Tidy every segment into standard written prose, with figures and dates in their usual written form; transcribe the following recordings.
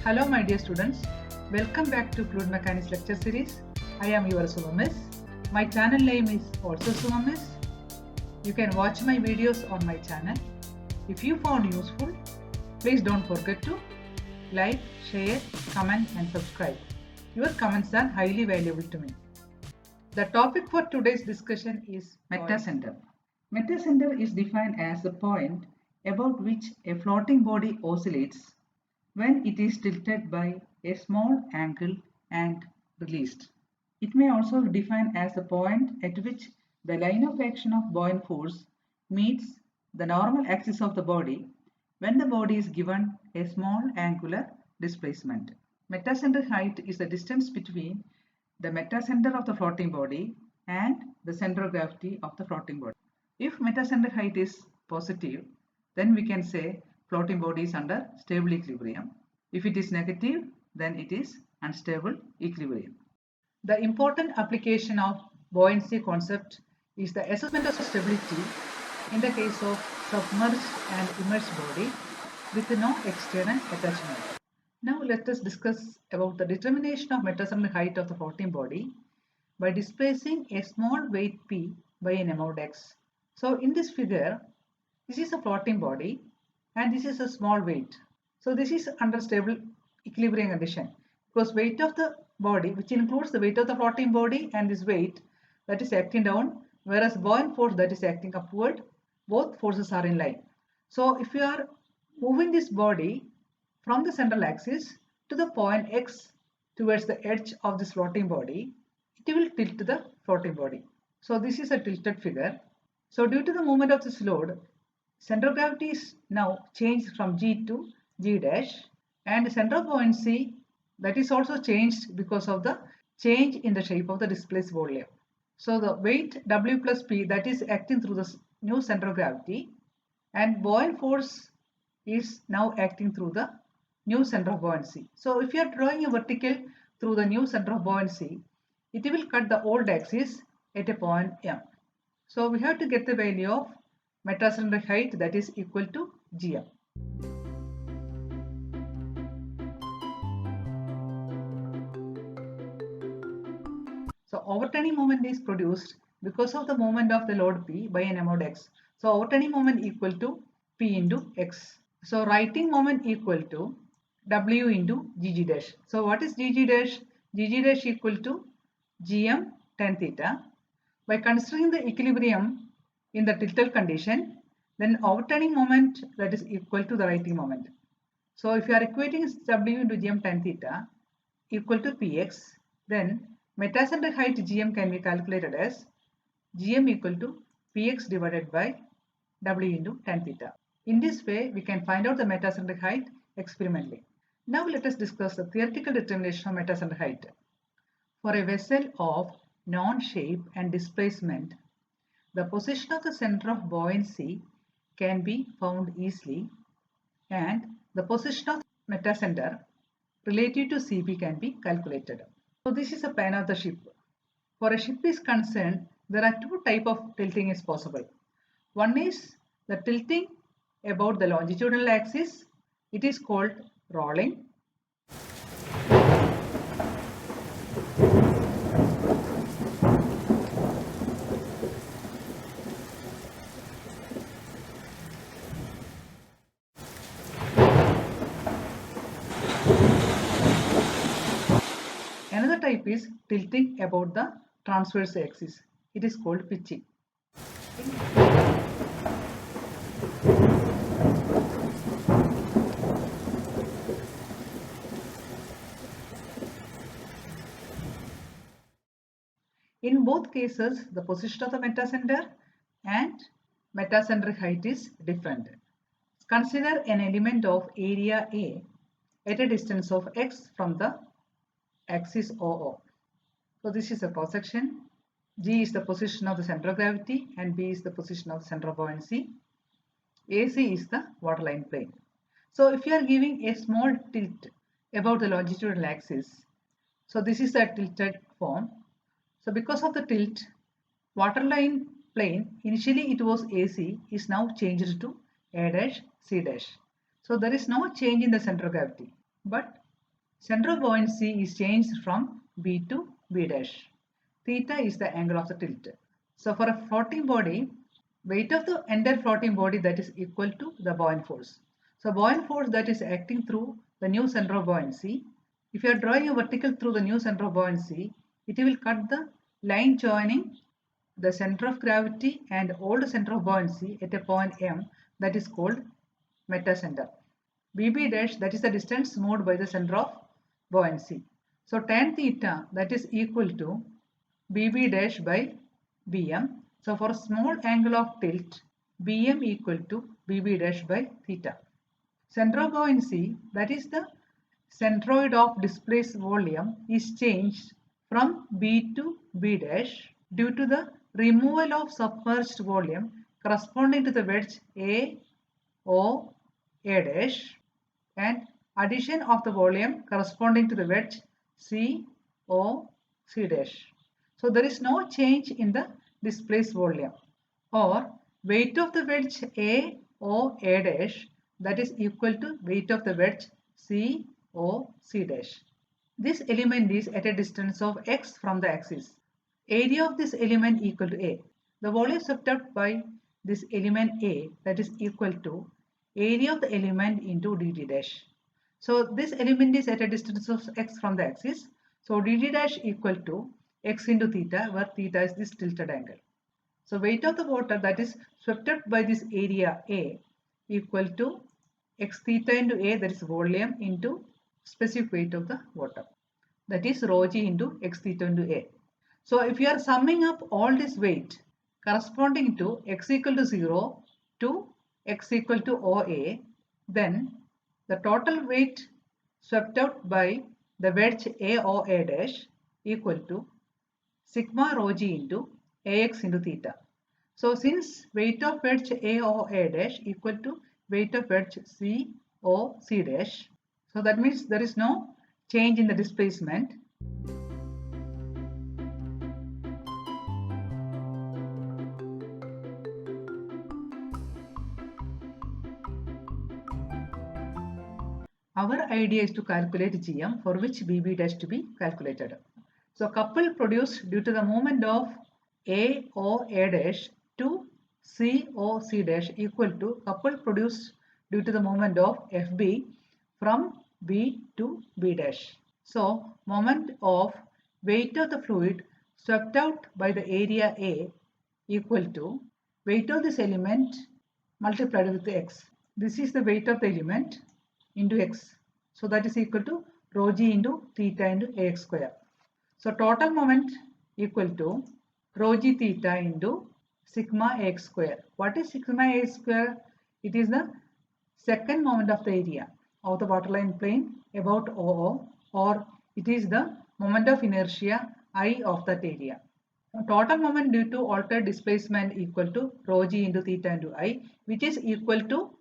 Hello my dear students, welcome back to Fluid Mechanics lecture series. I am your Sumam. My channel name is also Sumam. You can watch my videos on my channel. If you found useful, please don't forget to like, share, comment and subscribe. Your comments are highly valuable to me. The topic for today's discussion is Metacentre. Metacentre is defined as the point about which a floating body oscillates when it is tilted by a small angle and released. It may also be defined as the point at which the line of action of buoyant force meets the normal axis of the body when the body is given a small angular displacement. Metacentric height is the distance between the metacenter of the floating body and the center of gravity of the floating body. If metacentric height is positive, then we can say floating body is under stable equilibrium. If it is negative, then it is unstable equilibrium. The important application of buoyancy concept is the assessment of stability in the case of submerged and immersed body with no external attachment. Now let us discuss about the determination of metacentric height of the floating body by displacing a small weight P by an amount x. So in this figure, this is a floating body and this is a small weight. So this is under stable equilibrium condition because weight of the body, which includes the weight of the floating body and this weight that is acting down, whereas buoyant force that is acting upward, both forces are in line. So if you are moving this body from the central axis to the point x towards the edge of this floating body, it will tilt the floating body. So this is a tilted figure. So due to the movement of this load, center of gravity is now changed from G to G dash, and the center of buoyancy that is also changed because of the change in the shape of the displaced volume. So the weight W plus P that is acting through the new center of gravity, and buoyant force is now acting through the new center of buoyancy. So if you are drawing a vertical through the new center of buoyancy, it will cut the old axis at a point M. So we have to get the value of metacentric height that is equal to Gm. So overturning moment is produced because of the moment of the load P by an amount x. So overturning moment equal to P into x. So writing moment equal to W into Gg dash. So what is Gg dash? Gg dash equal to Gm tan theta. By considering the equilibrium in the tilted condition, then overturning moment that is equal to the writing moment. So if you are equating W into Gm tan theta equal to Px, then metacentric height Gm can be calculated as Gm equal to Px divided by W into tan theta. In this way, we can find out the metacentric height experimentally. Now let us discuss the theoretical determination of metacentric height. For a vessel of known shape and displacement, the position of the center of buoyancy can be found easily, and the position of the metacenter relative to Cp can be calculated. So this is a plan of the ship. For a ship is concerned, there are two types of tilting is possible. One is the tilting about the longitudinal axis. It is called rolling. Another type is tilting about the transverse axis. It is called pitching. In both cases, the position of the metacenter and metacentric height is different. Consider an element of area A at a distance of x from the axis OO. So this is a cross section. G is the position of the center of gravity and B is the position of the center of buoyancy. AC is the waterline plane. So if you are giving a small tilt about the longitudinal axis, so this is a tilted form. So because of the tilt, waterline plane, initially it was AC, is now changed to A dash, C dash. So there is no change in the center of gravity, but Center of buoyancy is changed from B to B dash. Theta is the angle of the tilt. So for a floating body, weight of the entire floating body that is equal to the buoyant force. So buoyant force that is acting through the new center of buoyancy. If you are drawing a vertical through the new center of buoyancy, it will cut the line joining the center of gravity and old center of buoyancy at a point M that is called metacentre. BB dash, that is the distance moved by the center of buoyancy. So tan theta that is equal to BB dash by BM. So for a small angle of tilt, BM equal to BB dash by theta. Center of buoyancy, that is the centroid of displaced volume, is changed from B to B dash due to the removal of submerged volume corresponding to the wedge A, O, A dash and addition of the volume corresponding to the wedge C, O, C dash. So there is no change in the displaced volume, or weight of the wedge A, O, A dash that is equal to weight of the wedge C, O, C dash. This element is at a distance of x from the axis. Area of this element equal to A. The volume swept up by this element A that is equal to area of the element into dt dash. So this element is at a distance of x from the axis. So dt dash equal to x into theta, where theta is this tilted angle. So weight of the water that is swept up by this area A equal to x theta into A, that is volume, into specific weight of the water, that is rho g into x theta into A. So if you are summing up all this weight corresponding to x equal to 0 to x equal to OA, then the total weight swept out by the wedge AOA dash equal to sigma rho g into AX into theta. So since weight of wedge AOA dash equal to weight of wedge COC dash, so that means there is no change in the displacement. Our idea is to calculate GM, for which BB dash to be calculated. So couple produced due to the movement of AOA dash to COC dash equal to couple produced due to the movement of FB from B to B dash. So moment of weight of the fluid swept out by the area A equal to weight of this element multiplied with x. This is the weight of the element into x. So that is equal to rho g into theta into ax square. So total moment equal to rho g theta into sigma ax square. What is sigma ax square? It is the second moment of the area of the waterline plane about OO, or it is the moment of inertia I of that area. Total moment due to altered displacement equal to rho g into theta into I, which is equal to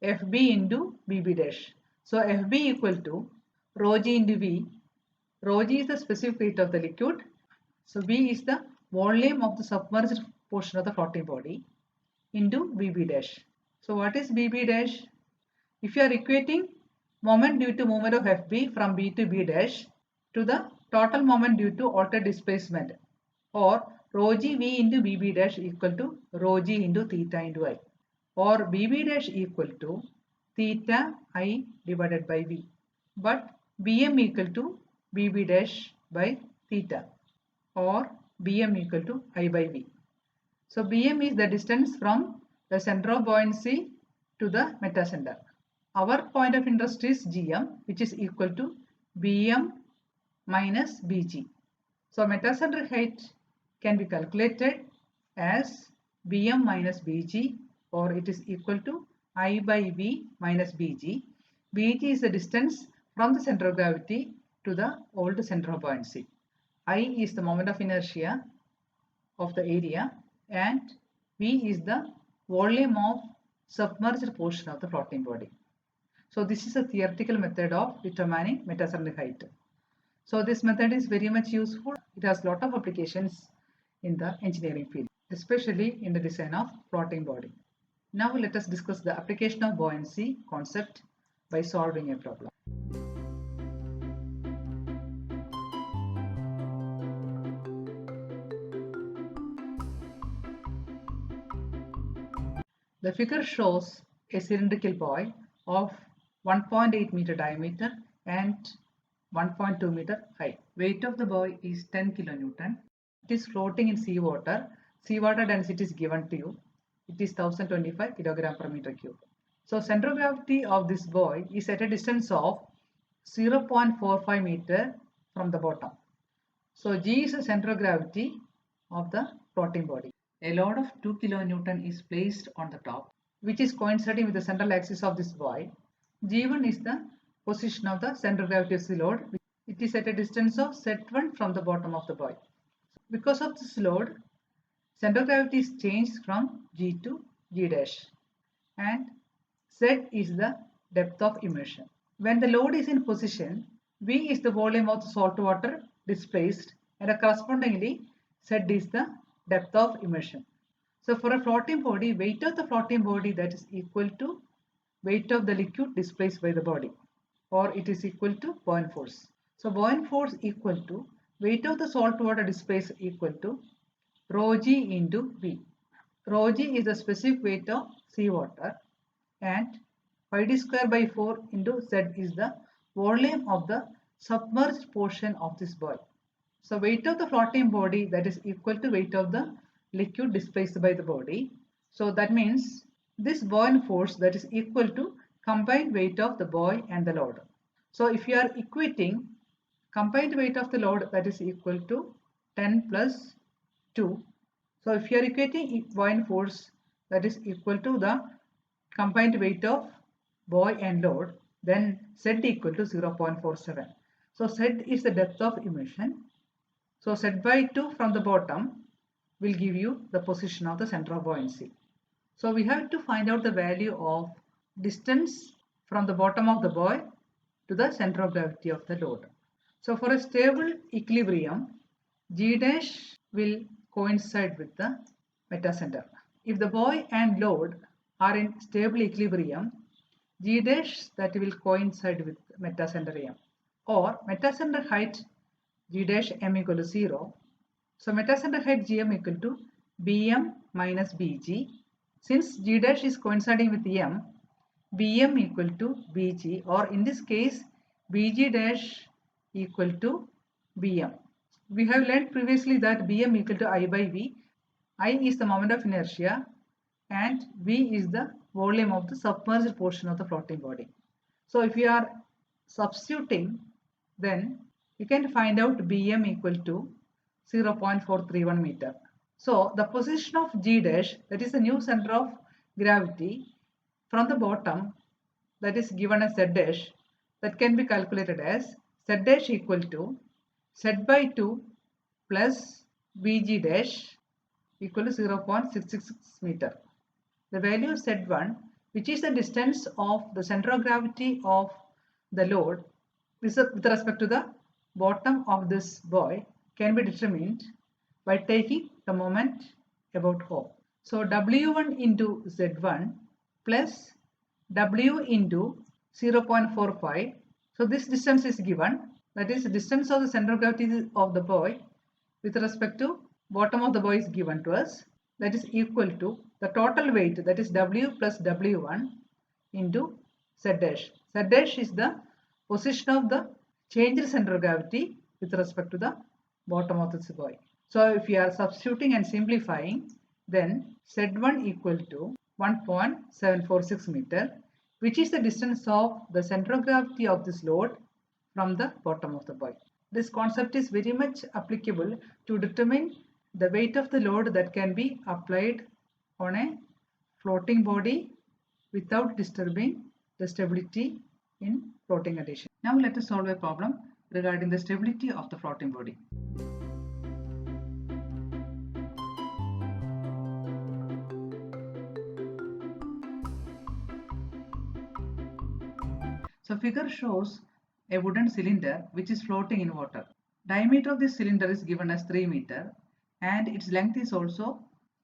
FB into BB dash. So FB equal to rho g into V. Rho g is the specific weight of the liquid. So V is the volume of the submerged portion of the floating body into BB dash. So what is BB dash? If you are equating moment due to movement of FB from B to B dash to the total moment due to altered displacement, or rho g V into BB dash equal to rho g into theta into I, or BB dash equal to theta I divided by V, but BM equal to BB dash by theta, or BM equal to I by V. So BM is the distance from the center of buoyancy to the metacentre. Our point of interest is GM, which is equal to BM minus BG. So metacentric height can be calculated as BM minus BG, or it is equal to I by V minus BG. BG is the distance from the center of gravity to the old center of buoyancy. I is the moment of inertia of the area, and V is the volume of submerged portion of the floating body. So this is a theoretical method of determining metacentric height. So this method is very much useful. It has a lot of applications in the engineering field, especially in the design of floating body. Now let us discuss the application of buoyancy concept by solving a problem. The figure shows a cylindrical buoy of 1.8 meter diameter and 1.2 meter height. Weight of the buoy is 10 kilonewton. It is floating in seawater. Seawater density is given to you. It is 1025 kilogram per meter cube. So center of gravity of this buoy is at a distance of 0.45 meter from the bottom. So G is the center of gravity of the floating body. A load of 2 kilonewton is placed on the top, which is coinciding with the central axis of this buoy. G1 is the position of the center of gravity of the load. It is at a distance of Z1 from the bottom of the buoy. Because of this load, center of gravity is changed from G to G dash, and Z is the depth of immersion. When the load is in position, V is the volume of the salt water displaced, and correspondingly Z is the depth of immersion. So for a floating body, weight of the floating body that is equal to weight of the liquid displaced by the body, or it is equal to buoyant force. So buoyant force equal to weight of the salt water displaced equal to rho g into V. Rho g is the specific weight of seawater, and pi d square by 4 into Z is the volume of the submerged portion of this buoy. So weight of the floating body that is equal to weight of the liquid displaced by the body. So that means this buoyant force that is equal to combined weight of the buoy and the load. So if you are equating combined weight of the load, that is equal to 10 plus 2. So if you are equating buoyant force that is equal to the combined weight of buoy and load, then Z equal to 0.47. So Z is the depth of immersion. So Z by 2 from the bottom will give you the position of the center of buoyancy. So we have to find out the value of distance from the bottom of the buoy to the center of gravity of the load. So for a stable equilibrium, G dash will coincide with the metacentre. If the buoy and load are in stable equilibrium, G dash that will coincide with metacentre M, or metacentre height G dash M equal to 0. So metacentre height Gm equal to Bm minus Bg. Since G dash is coinciding with M, Bm equal to Bg, or in this case Bg dash equal to Bm. We have learned previously that Bm equal to I by V. I is the moment of inertia and V is the volume of the submerged portion of the floating body. So if you are substituting, then you can find out Bm equal to 0.431 meter. So the position of G dash, that is the new center of gravity from the bottom, that is given as Z dash, that can be calculated as Z dash equal to Z by 2 plus Bg dash equal to 0.666 meter. The value of Z1, which is the distance of the center of gravity of the load with respect to the bottom of this buoy, can be determined by taking the moment about O. So W1 into Z1 plus W into 0.45. So this distance is given, that is the distance of the center of gravity of the buoy with respect to bottom of the buoy is given to us, that is equal to the total weight, that is W plus W1 into Z dash. Z dash is the position of the changed center of gravity with respect to the bottom of this buoy. So if you are substituting and simplifying, then Z1 equal to 1.746 meter, which is the distance of the center of gravity of this load from the bottom of the buoy. This concept is very much applicable to determine the weight of the load that can be applied on a floating body without disturbing the stability in floating condition. Now let us solve a problem regarding the stability of the floating body. So figure shows a wooden cylinder which is floating in water. Diameter of this cylinder is given as 3 meter and its length is also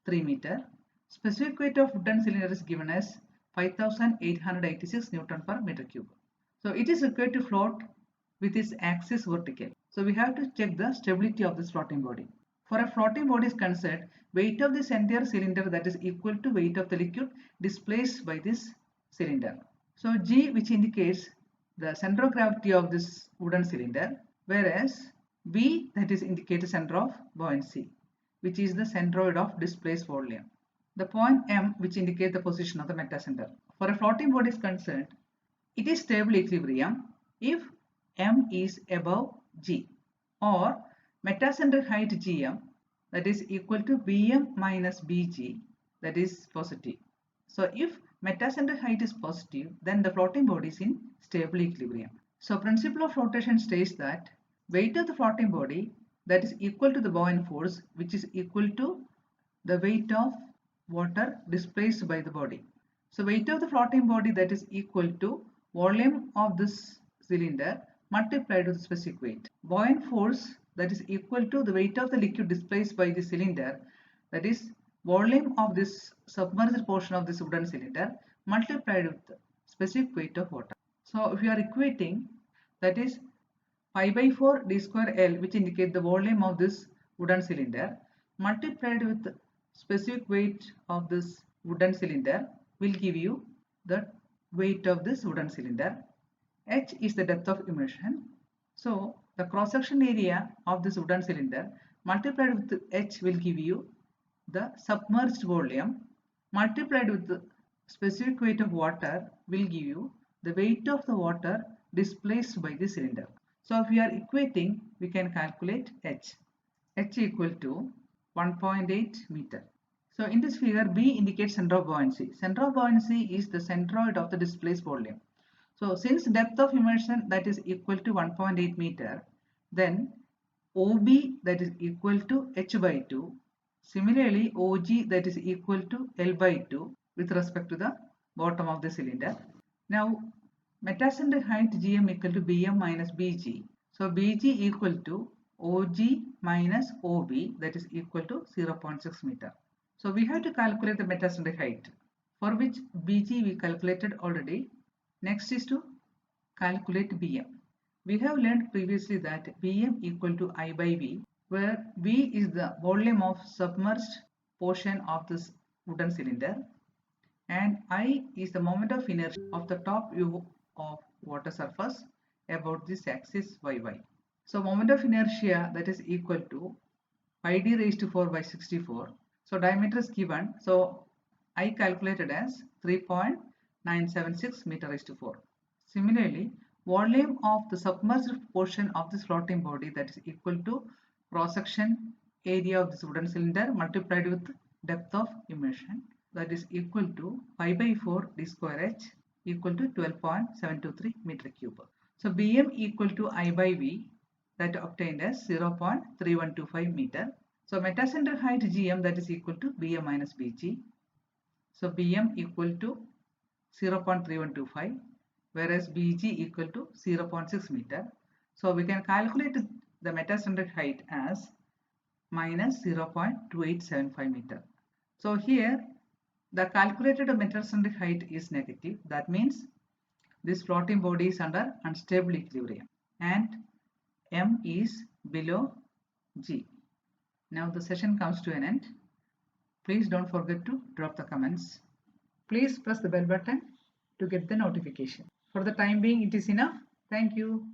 3 meter. Specific weight of wooden cylinder is given as 5886 Newton per meter cube. So it is required to float with its axis vertical. So we have to check the stability of this floating body. For a floating body is concerned, weight of this entire cylinder that is equal to weight of the liquid displaced by this cylinder. So G, which indicates the center of gravity of this wooden cylinder, whereas B, that is indicates the center of buoyancy, which is the centroid of displaced volume. The point M, which indicates the position of the metacentre. For a floating body is concerned, it is stable equilibrium if M is above G, or metacentric height Gm, that is equal to Bm minus Bg, that is positive. So if metacentric height is positive, then the floating body is in stable equilibrium. So principle of flotation states that weight of the floating body that is equal to the buoyant force, which is equal to the weight of water displaced by the body. So weight of the floating body that is equal to volume of this cylinder multiplied with the specific weight. Buoyant force that is equal to the weight of the liquid displaced by the cylinder, that is volume of this submerged portion of this wooden cylinder multiplied with the specific weight of water. So if you are equating, that is pi by 4 d square L, which indicates the volume of this wooden cylinder, multiplied with the specific weight of this wooden cylinder, will give you the weight of this wooden cylinder. H is the depth of immersion. So the cross section area of this wooden cylinder multiplied with H will give you the submerged volume, multiplied with the specific weight of water will give you the weight of the water displaced by the cylinder. So if we are equating, we can calculate H. H equal to 1.8 meter. So in this figure, B indicates center of buoyancy. Center of buoyancy is the centroid of the displaced volume. So since depth of immersion that is equal to 1.8 meter, then OB that is equal to H by 2. Similarly, OG that is equal to L by 2 with respect to the bottom of the cylinder. Now, metacentric height Gm equal to Bm minus Bg. So Bg equal to OG minus OB, that is equal to 0.6 meter. So we have to calculate the metacentric height, for which Bg we calculated already. Next is to calculate Bm. We have learned previously that Bm equal to I by V, where V is the volume of submerged portion of this wooden cylinder and I is the moment of inertia of the top view of water surface about this axis YY. So moment of inertia that is equal to pi d raised to 4 by 64. So diameter is given. So I calculated as 3.976 meter raised to 4. Similarly, volume of the submerged portion of this floating body that is equal to cross section area of this wooden cylinder multiplied with depth of immersion, that is equal to pi by 4 d square h equal to 12.723 meter cube. So Bm equal to I by V, that obtained as 0.3125 meter. So metacentric height Gm that is equal to Bm minus Bg. So Bm equal to 0.3125, whereas Bg equal to 0.6 meter. So we can calculate the metacentric height as minus 0.2875 meter. So here the calculated metacentric height is negative. That means this floating body is under unstable equilibrium and M is below G. Now the session comes to an end. Please don't forget to drop the comments. Please press the bell button to get the notification. For the time being, it is enough. Thank you.